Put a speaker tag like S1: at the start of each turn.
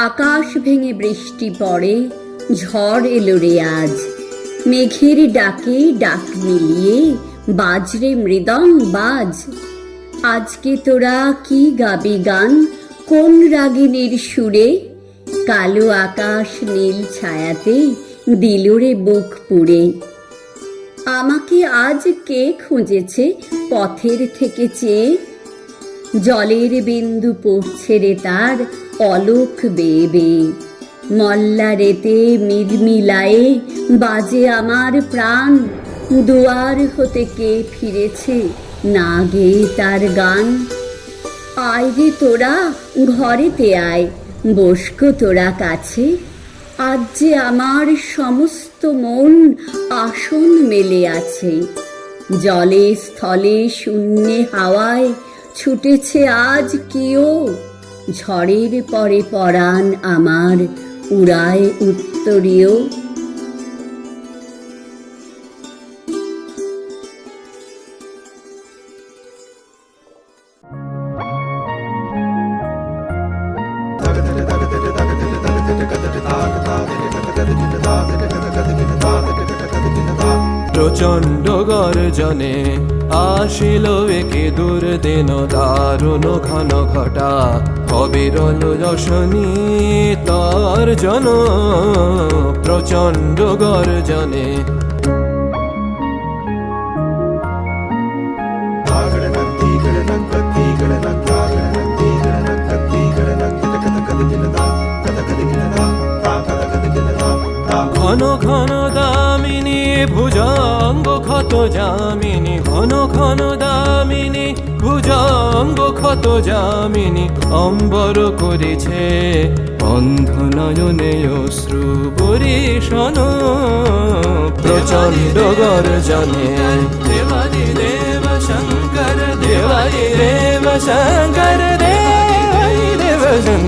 S1: আকাশ ভেঙে বৃষ্টি পড়ে, ঝড় এলো রে আজ। মেঘের ডাকে ডাক মিলিয়ে বাজরে মৃদং বাজ। আজকে তোরা কি গাবি গান, কোন রাগিনীর সুরে? কালো আকাশ নীল ছায়াতে দিল রে বুক পুড়ে। আমাকে আজ কে খুঁজেছে পথের থেকে চেয়ে? জলের বিন্দু পড়ছে রে তার অলোক বেয়ে বেয়ে। মল্লা রেতে মিলমিলায়ে বাজে আমার প্রাণ। দুয়ার হতে কে ফিরেছে না গেয়ে তার গান। আয় রে তোরা ঘরেতে আয়, বসকো তোরা কাছে। আজ যে আমার সমস্ত মন আসন মেলে আছে। জলে স্থলে শূন্যে হাওয়ায় ছুটেছে আজ কিও। ঝড়ের পরে পরাণ আমার উড়ায় উত্তরীয়।
S2: প্রচণ্ড গর্জনে আসিল একে দুর্দিন দারুণ ঘন ঘটা। অবিরল রশনি তার জন প্রচণ্ড গর্জনে। ঘন ঘন দামিনী ভুজঙ্গ ক্ষত যামিনী, ঘন ঘন দামিনী ভুজঙ্গ ক্ষত যামিনী। অম্বর করেছে অন্ধ নয়নে অশ্রু বরিশন প্রচণ্ড গর্জনে। দেবাদি দেব শঙ্কর, দেবাদি দেব শঙ্কর, দেবাদি দেব শঙ্কর।